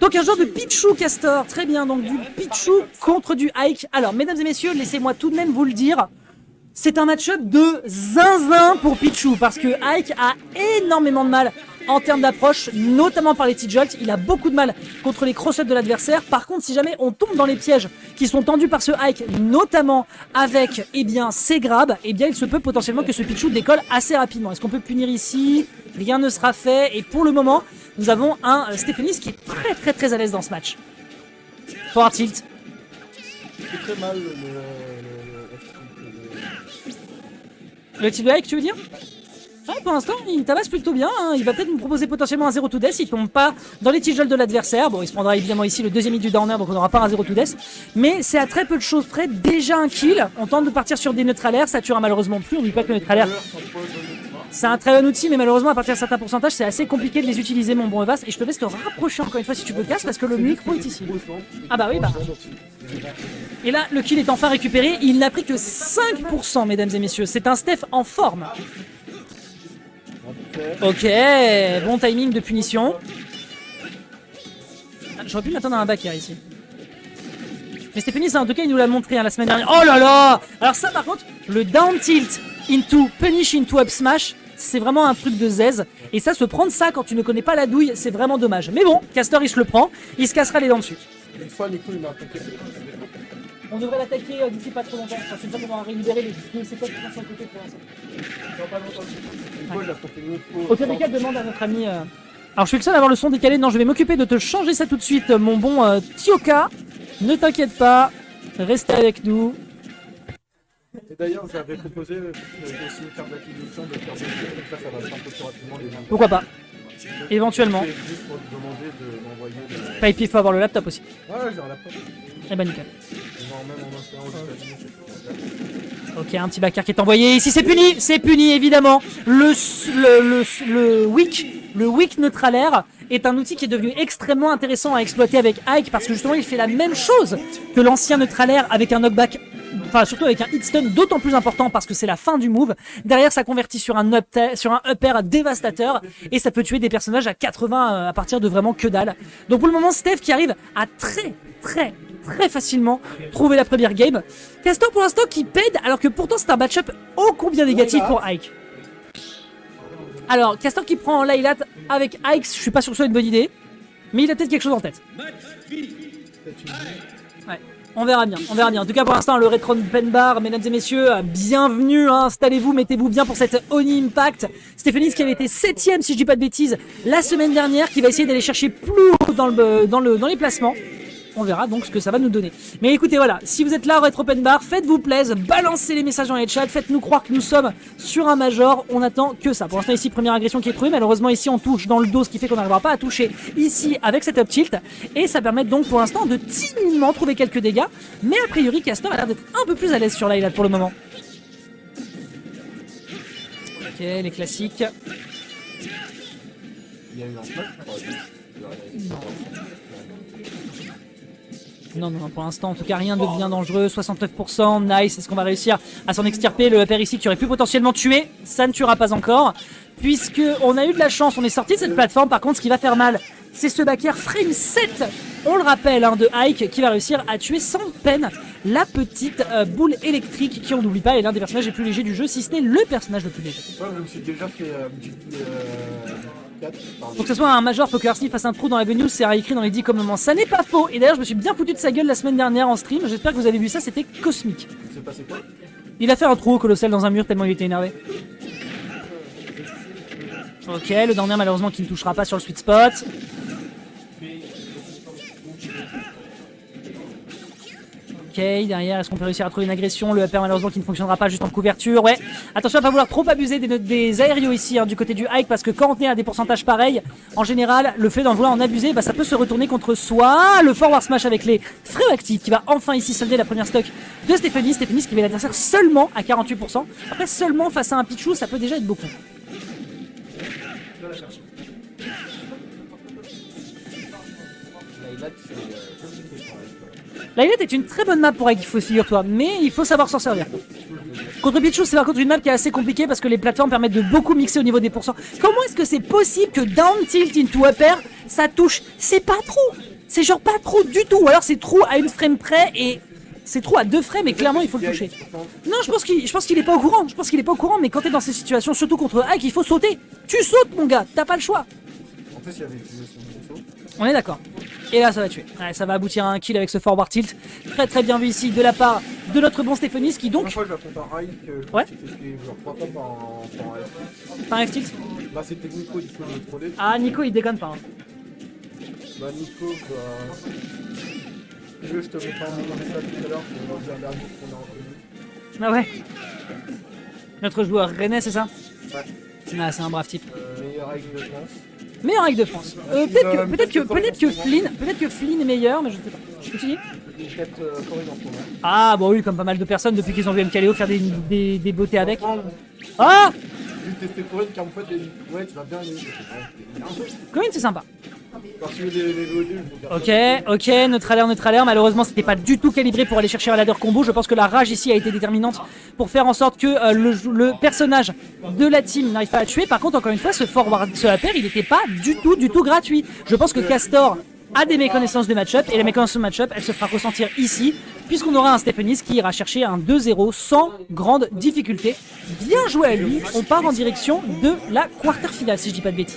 Donc un genre de Pichu Castor, très bien, donc du Pichu contre du Ike. Alors mesdames et messieurs, laissez-moi tout de même vous le dire, c'est un match-up de zinzin pour Pichu, parce que Ike a énormément de mal en termes d'approche, notamment par les T-Jolts. Il a beaucoup de mal contre les cross-ups de l'adversaire. Par contre, si jamais on tombe dans les pièges qui sont tendus par ce Ike, notamment avec ses grabs, il se peut potentiellement que ce Pichu décolle assez rapidement. Est-ce qu'on peut punir ici? Rien ne sera fait. Et pour le moment, nous avons un Stéphanis qui est très à l'aise dans ce match. Forward tilt. C'est très mal Le tilt de Ike, tu veux dire? Ouais, pour l'instant, il tabasse plutôt bien. Hein. Il va peut-être nous proposer potentiellement un 0 to death. Il tombe pas dans les T-Jolts de l'adversaire. Bon, il se prendra évidemment ici le deuxième hit du downer, donc on n'aura pas un 0 to death. Mais c'est à très peu de choses près. Déjà un kill. On tente de partir sur des neutralaires. Ça tuera malheureusement plus. On ne dit pas que le neutralaire, c'est un très bon outil, mais malheureusement, à partir d'un certain pourcentage, c'est assez compliqué de les utiliser, mon bon Evas. Et je te laisse te rapprocher encore une fois si tu peux casse, parce que le micro est ici. Ah bah oui, bah. Et là, le kill est enfin récupéré. Il n'a pris que 5%, mesdames et messieurs. C'est un Steph en forme. Ok, bon timing de punition. J'aurais pu m'attendre à un back air ici. Mais Stéphanis, en tout cas, il nous l'a montré la semaine dernière. Oh là là! Alors ça, par contre, le down tilt into punish into up smash, c'est vraiment un truc de zèze. Et ça, se prendre ça quand tu ne connais pas la douille, c'est vraiment dommage. Mais bon, Castor, il se le prend. Il se cassera les dents dessus. Une fois, Nico, il m'a attaqué. On devrait l'attaquer d'ici pas trop longtemps. Parce qu'une fois qu'on va récupérer les séquences qui sont sur le côté pour l'instant. Au pire des cas, demande à notre ami. Alors, je suis le seul à avoir le son décalé. Non, je vais m'occuper de te changer ça tout de suite, mon bon Tioka. Ne t'inquiète pas, reste avec nous. Et d'ailleurs, j'avais proposé de faire d'acquisition de faire des jeux, comme ça va faire un peu plus rapidement les gens. Pourquoi pas? Éventuellement. Juste pour te demander d'envoyer des... Pipe, il faut avoir le laptop aussi. Ouais, j'ai un laptop. Eh ben nickel. Non, même en installant aux États-Unis, c'est tout. Ok, un petit backer qui est envoyé. Ici, c'est puni évidemment. Le weak neutralaire est un outil qui est devenu extrêmement intéressant à exploiter avec Ike parce que justement, il fait la même chose que l'ancien neutralaire avec un knockback. Enfin, surtout avec un hit stun d'autant plus important parce que c'est la fin du move. Derrière, ça convertit sur un up air dévastateur et ça peut tuer des personnages à 80 à partir de vraiment que dalle. Donc pour le moment, Steph qui arrive à très facilement trouver la première game. Castor pour l'instant qui pède alors que pourtant c'est un match-up ô combien négatif pour Ike. Alors, Castor qui prend Laylat avec Ike, je suis pas sûr que ce soit une bonne idée, mais il a peut-être quelque chose en tête. Ouais. On verra bien. En tout cas, pour l'instant, le Retron Pen Bar, mesdames et messieurs, bienvenue, hein, installez-vous, mettez-vous bien pour cette Oni Impact. Stéphanis qui avait été 7ème, si je dis pas de bêtises, la semaine dernière, qui va essayer d'aller chercher plus haut dans les placements. On verra donc ce que ça va nous donner. Mais écoutez, voilà, si vous êtes là au Retro Pen Bar, faites-vous plaisir, balancez les messages dans les chats, faites-nous croire que nous sommes sur un major, on attend que ça. Pour l'instant ici, première agression qui est trouvée, malheureusement ici on touche dans le dos, ce qui fait qu'on n'arrivera pas à toucher ici avec cet up tilt, et ça permet donc pour l'instant de timidement trouver quelques dégâts, mais a priori Castor a l'air d'être un peu plus à l'aise sur Layla pour le moment. Ok, les classiques. Il y a eu un smash, Non, pour l'instant, en tout cas, rien de bien dangereux. 69%, nice. Est-ce qu'on va réussir à s'en extirper? Le upper ici qui aurait pu potentiellement tuer, ça ne tuera pas encore. Puisque on a eu de la chance, on est sorti de cette plateforme. Par contre, ce qui va faire mal, c'est ce backer frame 7, on le rappelle, hein, de Ike, qui va réussir à tuer sans peine la petite boule électrique qui, on n'oublie pas, est l'un des personnages les plus légers du jeu, si ce n'est le personnage le plus léger. Ouais, je me suis déjà fait Pour que ce soit un major, faut que Arsnif fasse un trou dans la venue, c'est écrit dans les 10 commandements. Ça n'est pas faux. Et d'ailleurs, je me suis bien foutu de sa gueule la semaine dernière en stream. J'espère que vous avez vu ça, c'était cosmique. C'est passé quoi? Il a fait un trou colossal dans un mur tellement il était énervé. Ok, le dernier malheureusement qui ne touchera pas sur le sweet spot. Ok, derrière, est-ce qu'on peut réussir à trouver une agression? Le upper malheureusement qui ne fonctionnera pas juste en couverture. Ouais, attention à pas vouloir trop abuser des aérios ici, hein, du côté du Ike, parce que quand on est à des pourcentages pareils, en général, le fait d'en vouloir en abuser, bah, ça peut se retourner contre soi. Le forward smash avec les frais actifs qui va enfin ici solder la première stock de Stéphanis. Stéphanis qui met l'adversaire seulement à 48%. Après, seulement face à un Pichu, ça peut déjà être beaucoup. Laylat est une très bonne map pour Ike, figure-toi, mais il faut savoir s'en servir. Contre Pichu, c'est par contre une map qui est assez compliquée parce que les plateformes permettent de beaucoup mixer au niveau des pourcents. Comment est-ce que c'est possible que down tilt into upper, ça touche? C'est pas trop. C'est genre pas trop du tout. Ou alors c'est trop à une frame près et c'est trop à 2 frames et clairement il faut le toucher. Non, je pense qu'il est pas au courant. Je pense qu'il est pas au courant, mais quand t'es dans ces situations, surtout contre Hack, il faut sauter. Tu sautes, mon gars. T'as pas le choix. En plus, il y avait utilisé son saut. On est d'accord. Et là, ça va tuer. Ouais, ça va aboutir à un kill avec ce forward tilt. Très très bien vu ici de la part de notre bon Stéphanis qui Une donc... fois, je vais contre un high que Ouais. je me suis fait genre 3 fois par un F. Par F tilt. Là, c'était Nico, il faut le troller. Ah, Nico il déconne pas. Hein. Bah, Nico, bah. Si tu veux, je te mets pas un message tout à l'heure pour dire un dernier qu'on a reconnu. Ah ouais. Notre joueur René, c'est ça? Ouais. Ah, c'est un brave type. Meilleur high de France. Meilleur règle de France. Peut-être que Flynn est meilleur, mais je ne sais pas. Je continue. Il est peut-être Corinne en ce moment. Ah, bon, oui, comme pas mal de personnes depuis qu'ils ont vu MKLeo faire des beautés avec. Franchement, Ah! j'ai testé Corinne car en fait, ouais, tu vas bien aimer. Corinne, c'est sympa. Parce que les VOD, je vous garde. Ok, neutralaire. Malheureusement, c'était pas du tout calibré pour aller chercher un ladder combo. Je pense que la rage ici a été déterminante pour faire en sorte que le personnage de la team n'arrive pas à tuer. Par contre, encore une fois, ce upper, il n'était pas du tout gratuit. Je pense que Castor a des méconnaissances de match-up et la méconnaissance de match-up, elle se fera ressentir ici, puisqu'on aura un Stéphanis qui ira chercher un 2-0 sans grande difficulté. Bien joué à lui, on part en direction de la quarter finale, si je dis pas de bêtises.